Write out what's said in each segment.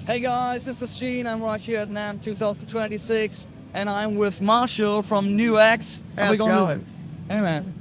Hey guys, this is Gene. I'm right here at NAMM 2026, and I'm with Marshall from NUX. How's it going? Hey man.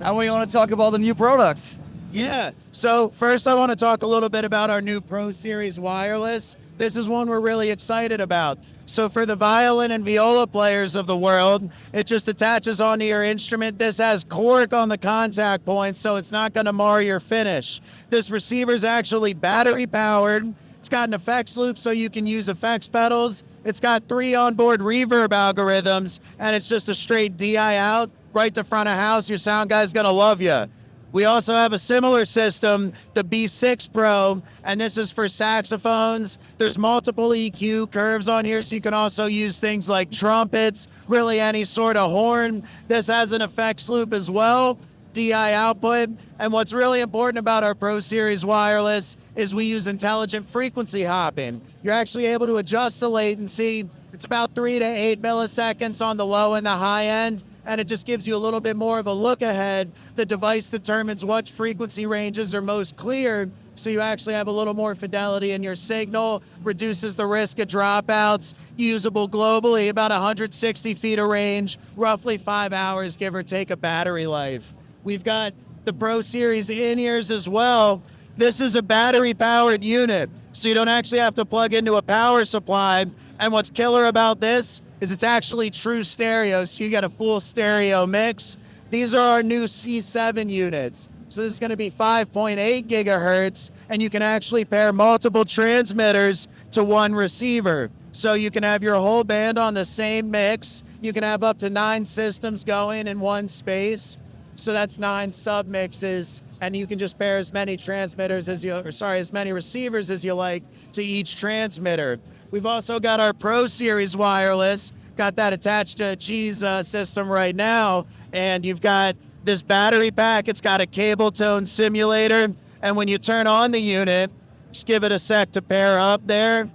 And we're gonna talk about the new products. Yeah, so first I want to talk a little bit about our new Pro Series wireless. This is one we're really excited about. So for the violin and viola players of the world, it just attaches onto your instrument. This has cork on the contact points, so it's not going to mar your finish. This receiver is actually battery powered. It's got an effects loop so you can use effects pedals. It's got 3 onboard reverb algorithms, and it's just a straight DI out right to front of house. Your sound guy's gonna love you. We also have a similar system, the B6 Pro, and this is for saxophones. There's multiple EQ curves on here, so you can also use things like trumpets, really any sort of horn. This has an effects loop as well, DI output. And what's really important about our Pro Series wireless is we use intelligent frequency hopping. You're actually able to adjust the latency. It's about 3 to 8 milliseconds on the low and the high end, and it just gives you a little bit more of a look ahead. The device determines what frequency ranges are most clear, so you actually have a little more fidelity in your signal, reduces the risk of dropouts, usable globally, about 160 feet of range, roughly 5 hours, give or take, a battery life. We've got the Pro Series in-ears as well. This is a battery-powered unit, so you don't actually have to plug into a power supply. And what's killer about this is it's actually true stereo, so you get a full stereo mix. These are our new C7 units. So this is going to be 5.8 gigahertz, and you can actually pair multiple transmitters to one receiver. So you can have your whole band on the same mix. You can have up to 9 systems going in one space. So that's 9 submixes, and you can just pair as many transmitters as many receivers as you like to each transmitter. We've also got our Pro Series wireless, got that attached to a Cheese system right now, and you've got this battery pack. It's got a cable tone simulator, and when you turn on the unit, just give it a sec to pair up there,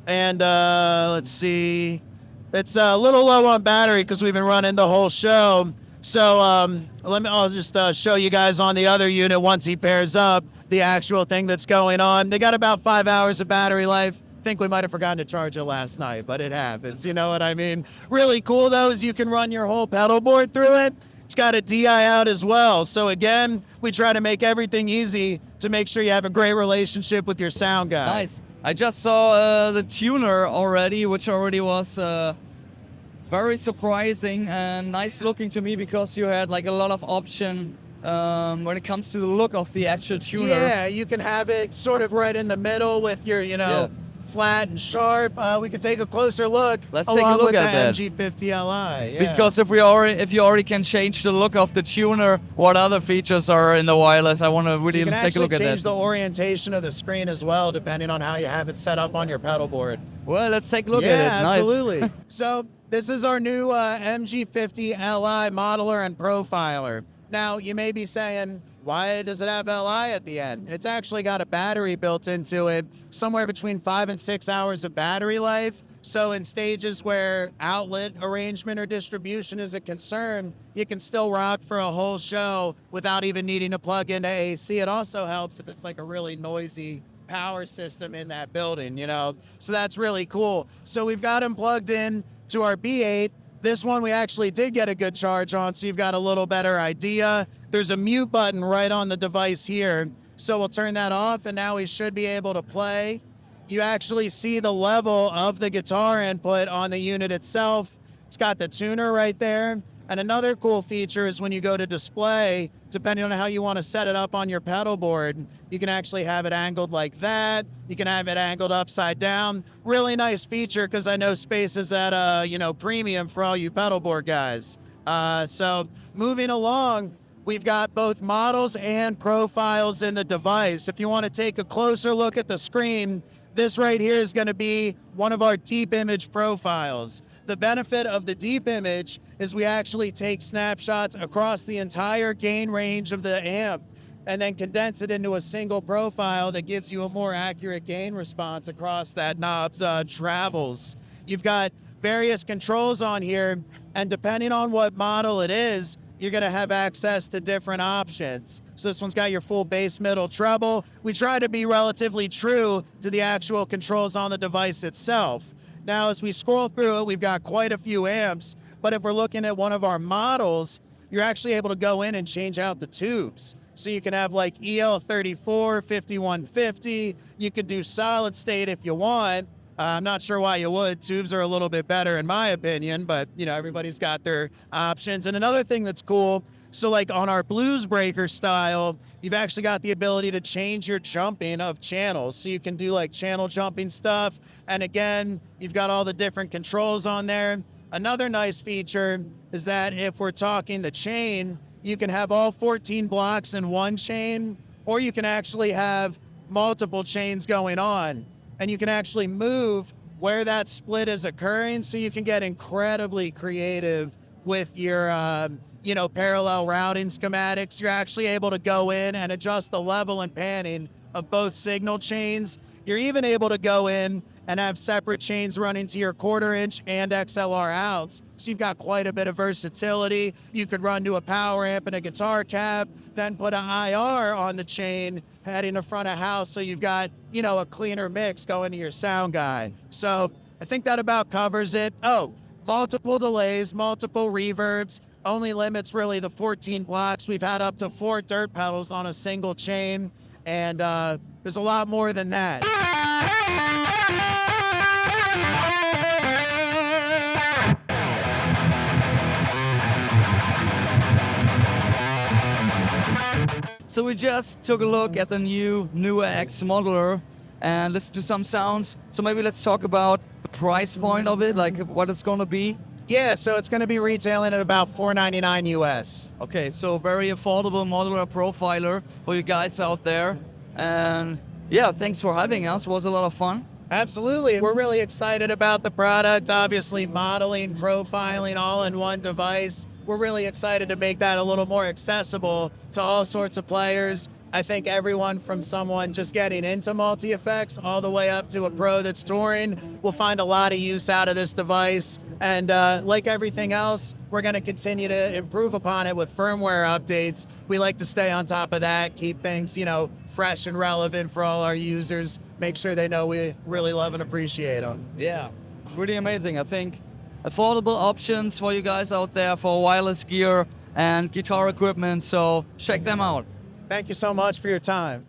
and let's see, it's a little low on battery because we've been running the whole show. So I'll just show you guys on the other unit once he pairs up the actual thing that's going on. They got about 5 hours of battery life. I think we might have forgotten to charge it last night, but it happens, you know what I mean? Really cool though is you can run your whole pedal board through it. It's got a DI out as well. So again, we try to make everything easy to make sure you have a great relationship with your sound guy. Nice. I just saw the tuner already, which already was very surprising and nice looking to me because you had like a lot of option when it comes to the look of the actual tuner. Yeah, you can have it sort of right in the middle with your, flat and sharp. We could take a closer look. Let's take a look at that. MG50 LI. Yeah. Because if you already can change the look of the tuner, what other features are in the wireless? I want to really take a look at that. You can change the orientation of the screen as well, depending on how you have it set up on your pedal board. Well, let's take a look at it. Yeah, Nice. absolutely. So this is our new MG50 LI modeler and profiler. Now, you may be saying, why does it have LI at the end? It's actually got a battery built into it, somewhere between 5 and 6 hours of battery life. So in stages where outlet arrangement or distribution is a concern, you can still rock for a whole show without even needing to plug into AC. It also helps if it's like a really noisy power system in that building, So that's really cool. So we've got them plugged in to our B8. This one we actually did get a good charge on, so you've got a little better idea. There's a mute button right on the device here, so we'll turn that off, and now we should be able to play. You actually see the level of the guitar input on the unit itself. It's got the tuner right there. And another cool feature is when you go to display, depending on how you want to set it up on your pedal board, you can actually have it angled like that. You can have it angled upside down. Really nice feature because I know space is at a premium for all you pedal board guys. So moving along, we've got both models and profiles in the device. If you want to take a closer look at the screen, this right here is going to be one of our deep image profiles. The benefit of the deep image is we actually take snapshots across the entire gain range of the amp and then condense it into a single profile that gives you a more accurate gain response across that knob's travels. You've got various controls on here, and depending on what model it is, you're going to have access to different options. So this one's got your full bass, middle, treble. We try to be relatively true to the actual controls on the device itself. Now, as we scroll through it, we've got quite a few amps, but if we're looking at one of our models, you're actually able to go in and change out the tubes. So you can have like EL34, 5150. You could do solid state if you want. I'm not sure why you would. Tubes are a little bit better in my opinion, but you know, everybody's got their options. And another thing that's cool, so like on our blues breaker style, you've actually got the ability to change your jumping of channels. So you can do like channel jumping stuff. And again, you've got all the different controls on there. Another nice feature is that if we're talking the chain, you can have all 14 blocks in one chain, or you can actually have multiple chains going on. And you can actually move where that split is occurring, so you can get incredibly creative with your parallel routing schematics. You're actually able to go in and adjust the level and panning of both signal chains. You're even able to go in and have separate chains running to your 1/4 inch and XLR outs. So you've got quite a bit of versatility. You could run to a power amp and a guitar cab, then put an IR on the chain heading to front of house. So you've got, a cleaner mix going to your sound guy. So I think that about covers it. Oh, multiple delays, multiple reverbs, only limits really the 14 blocks. We've had up to 4 dirt pedals on a single chain, and there's a lot more than that. So we just took a look at the new NUX modeler and listened to some sounds. So maybe let's talk about the price point of it, like what it's going to be. Yeah, so it's going to be retailing at about $499 US. Okay, so very affordable modular profiler for you guys out there. And yeah, thanks for having us. It was a lot of fun. Absolutely. We're really excited about the product. Obviously, modeling, profiling, all in one device. We're really excited to make that a little more accessible to all sorts of players. I think everyone from someone just getting into multi-effects all the way up to a pro that's touring will find a lot of use out of this device. And like everything else, we're going to continue to improve upon it with firmware updates. We like to stay on top of that, keep things, fresh and relevant for all our users, make sure they know we really love and appreciate them. Yeah, really amazing. I think affordable options for you guys out there for wireless gear and guitar equipment, so check them out. Thank you so much for your time.